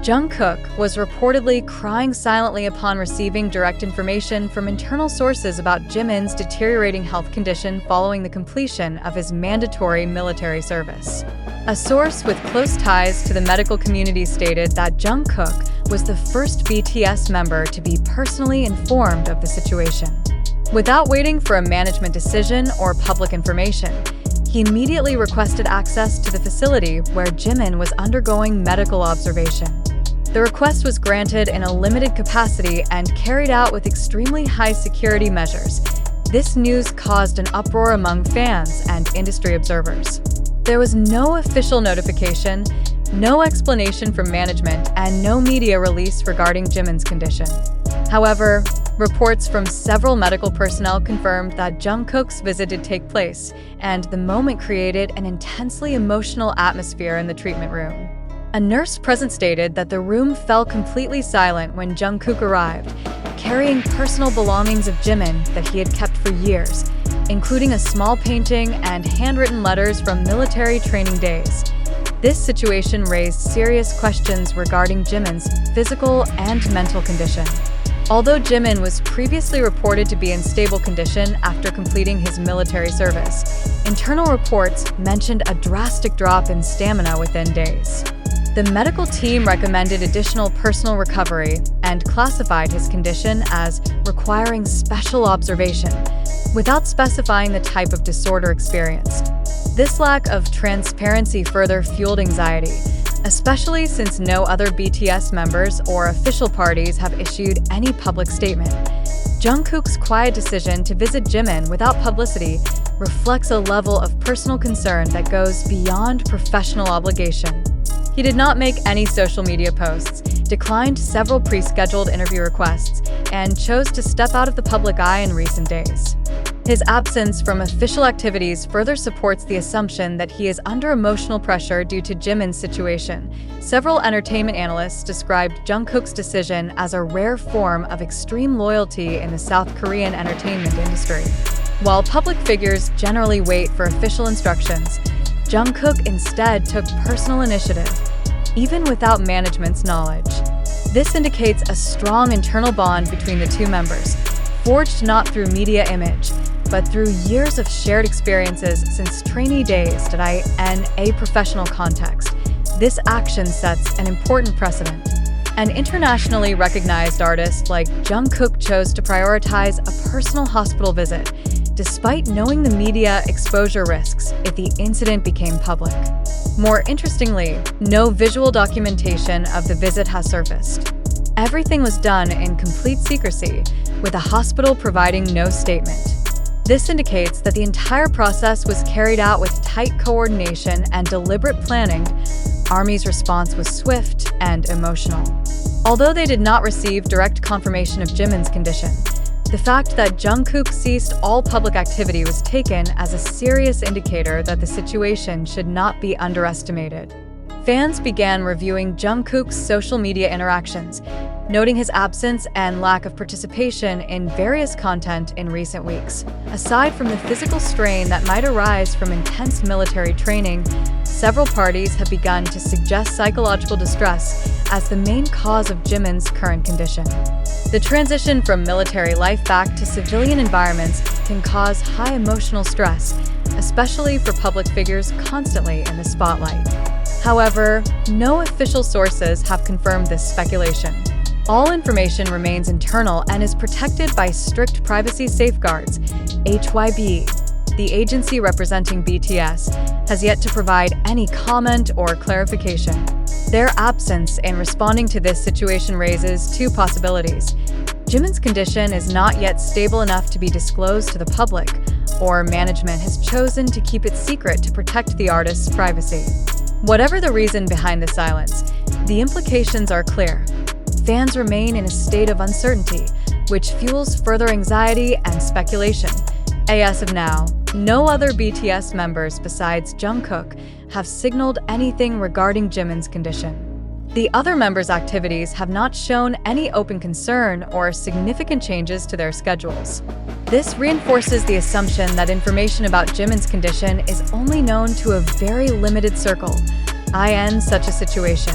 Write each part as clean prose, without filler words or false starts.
Jungkook was reportedly crying silently upon receiving direct information from internal sources about Jimin's deteriorating health condition following the completion of his mandatory military service. A source with close ties to the medical community stated that Jungkook was the first BTS member to be personally informed of the situation. Without waiting for a management decision or public information, he immediately requested access to the facility where Jimin was undergoing medical observation. The request was granted in a limited capacity and carried out with extremely high security measures. This news caused an uproar among fans and industry observers. There was no official notification, no explanation from management, and no media release regarding Jimin's condition. However, reports from several medical personnel confirmed that Jungkook's visit did take place, and the moment created an intensely emotional atmosphere in the treatment room. A nurse present stated that the room fell completely silent when Jungkook arrived, carrying personal belongings of Jimin that he had kept for years, including a small painting and handwritten letters from military training days. This situation raised serious questions regarding Jimin's physical and mental condition. Although Jimin was previously reported to be in stable condition after completing his military service, internal reports mentioned a drastic drop in stamina within days. The medical team recommended additional personal recovery and classified his condition as requiring special observation, without specifying the type of disorder experienced. This lack of transparency further fueled anxiety, especially since no other BTS members or official parties have issued any public statement. Jungkook's quiet decision to visit Jimin without publicity reflects a level of personal concern that goes beyond professional obligation. He did not make any social media posts, declined several pre-scheduled interview requests, and chose to step out of the public eye in recent days. His absence from official activities further supports the assumption that he is under emotional pressure due to Jimin's situation. Several entertainment analysts described Jungkook's decision as a rare form of extreme loyalty in the South Korean entertainment industry. While public figures generally wait for official instructions, Jungkook instead took personal initiative, even without management's knowledge. This indicates a strong internal bond between the two members, forged not through media image, but through years of shared experiences since trainee days in a professional context. This action sets an important precedent. An internationally recognized artist like Jungkook chose to prioritize a personal hospital visit, despite knowing the media exposure risks if the incident became public. More interestingly, no visual documentation of the visit has surfaced. Everything was done in complete secrecy, with the hospital providing no statement. This indicates that the entire process was carried out with tight coordination and deliberate planning. Army's response was swift and emotional. Although they did not receive direct confirmation of Jimin's condition, the fact that Jungkook ceased all public activity was taken as a serious indicator that the situation should not be underestimated. Fans began reviewing Jungkook's social media interactions, noting his absence and lack of participation in various content in recent weeks. Aside from the physical strain that might arise from intense military training, several parties have begun to suggest psychological distress as the main cause of Jimin's current condition. The transition from military life back to civilian environments can cause high emotional stress, especially for public figures constantly in the spotlight. However, no official sources have confirmed this speculation. All information remains internal and is protected by strict privacy safeguards. HYB, the agency representing BTS, has yet to provide any comment or clarification. Their absence in responding to this situation raises two possibilities. Jimin's condition is not yet stable enough to be disclosed to the public, or management has chosen to keep it secret to protect the artist's privacy. Whatever the reason behind the silence, the implications are clear. Fans remain in a state of uncertainty, which fuels further anxiety and speculation. As of now, no other BTS members besides Jungkook have signaled anything regarding Jimin's condition. The other members' activities have not shown any open concern or significant changes to their schedules. This reinforces the assumption that information about Jimin's condition is only known to a very limited circle. In such a situation,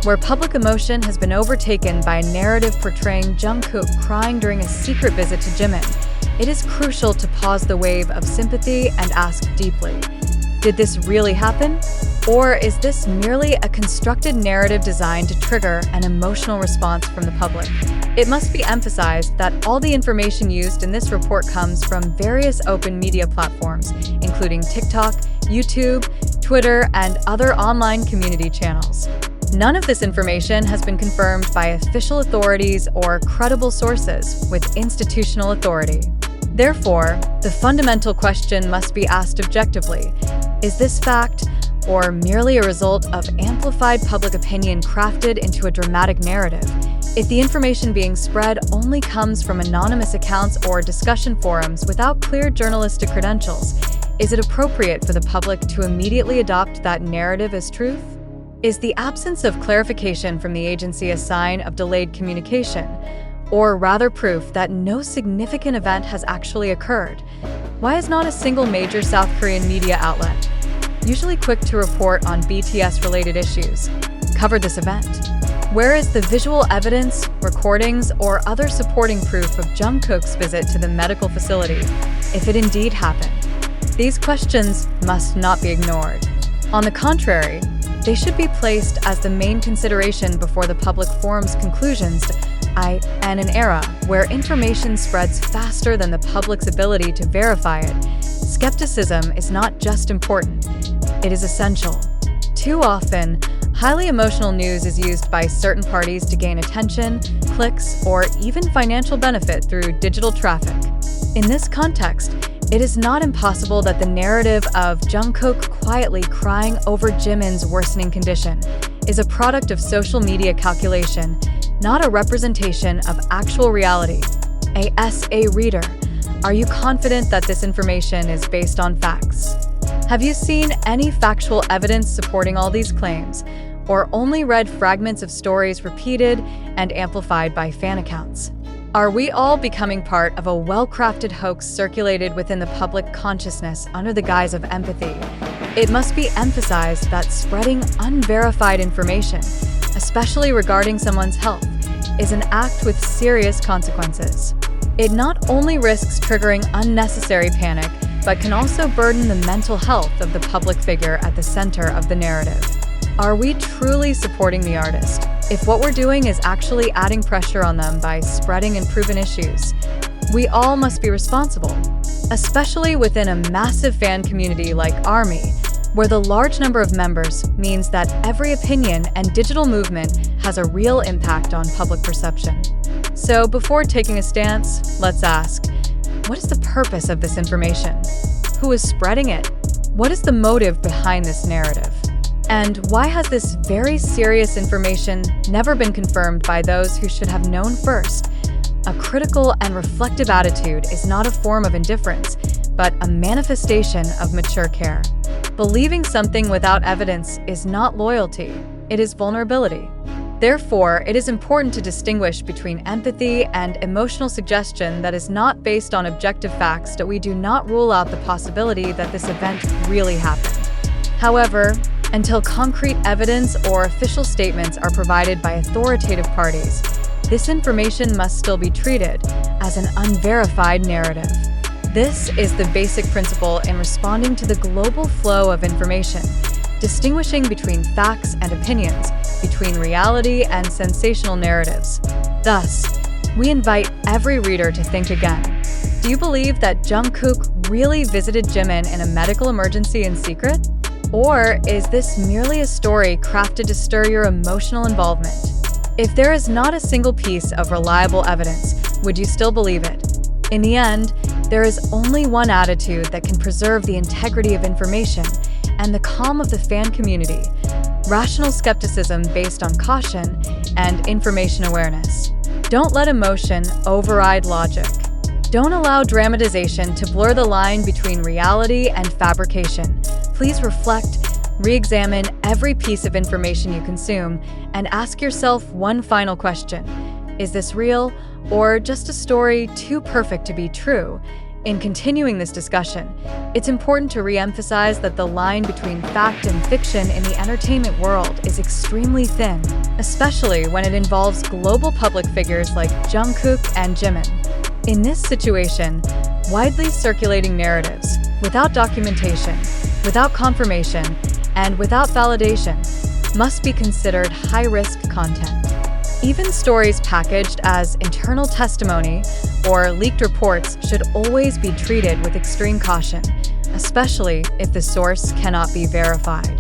where public emotion has been overtaken by a narrative portraying Jungkook crying during a secret visit to Jimin, it is crucial to pause the wave of sympathy and ask deeply, did this really happen? Or is this merely a constructed narrative designed to trigger an emotional response from the public? It must be emphasized that all the information used in this report comes from various open media platforms, including TikTok, YouTube, Twitter, and other online community channels. None of this information has been confirmed by official authorities or credible sources with institutional authority. Therefore, the fundamental question must be asked objectively: is this fact, or merely a result of amplified public opinion crafted into a dramatic narrative? If the information being spread only comes from anonymous accounts or discussion forums without clear journalistic credentials, is it appropriate for the public to immediately adopt that narrative as truth? Is the absence of clarification from the agency a sign of delayed communication, or rather proof that no significant event has actually occurred? Why is not a single major South Korean media outlet, usually quick to report on BTS-related issues, covered this event? Where is the visual evidence, recordings, or other supporting proof of Jungkook's visit to the medical facility, if it indeed happened? These questions must not be ignored. On the contrary, they should be placed as the main consideration before the public forms conclusions. In an era where information spreads faster than the public's ability to verify it, skepticism is not just important, it is essential. Too often, highly emotional news is used by certain parties to gain attention, clicks, or even financial benefit through digital traffic. In this context, it is not impossible that the narrative of Jungkook quietly crying over Jimin's worsening condition is a product of social media calculation, not a representation of actual reality. A reader, are you confident that this information is based on facts? Have you seen any factual evidence supporting all these claims, or only read fragments of stories repeated and amplified by fan accounts? Are we all becoming part of a well-crafted hoax circulated within the public consciousness under the guise of empathy? It must be emphasized that spreading unverified information, especially regarding someone's health, is an act with serious consequences. It not only risks triggering unnecessary panic, but can also burden the mental health of the public figure at the center of the narrative. Are we truly supporting the artist if what we're doing is actually adding pressure on them by spreading unproven issues? We all must be responsible, especially within a massive fan community like ARMY, where the large number of members means that every opinion and digital movement has a real impact on public perception. So before taking a stance, let's ask, what is the purpose of this information? Who is spreading it? What is the motive behind this narrative? And why has this very serious information never been confirmed by those who should have known first? A critical and reflective attitude is not a form of indifference, but a manifestation of mature care. Believing something without evidence is not loyalty, it is vulnerability. Therefore, it is important to distinguish between empathy and emotional suggestion that is not based on objective facts, that we do not rule out the possibility that this event really happened. However, until concrete evidence or official statements are provided by authoritative parties, this information must still be treated as an unverified narrative. This is the basic principle in responding to the global flow of information, distinguishing between facts and opinions, between reality and sensational narratives. Thus, we invite every reader to think again. Do you believe that Jungkook really visited Jimin in a medical emergency in secret? Or is this merely a story crafted to stir your emotional involvement? If there is not a single piece of reliable evidence, would you still believe it? In the end, there is only one attitude that can preserve the integrity of information and the calm of the fan community: rational skepticism based on caution and information awareness. Don't let emotion override logic. Don't allow dramatization to blur the line between reality and fabrication. Please reflect, re-examine every piece of information you consume, and ask yourself one final question: is this real, or just a story too perfect to be true? In continuing this discussion, it's important to re-emphasize that the line between fact and fiction in the entertainment world is extremely thin, especially when it involves global public figures like Jungkook and Jimin. In this situation, widely circulating narratives, without documentation, without confirmation, and without validation, must be considered high-risk content. Even stories packaged as internal testimony or leaked reports should always be treated with extreme caution, especially if the source cannot be verified.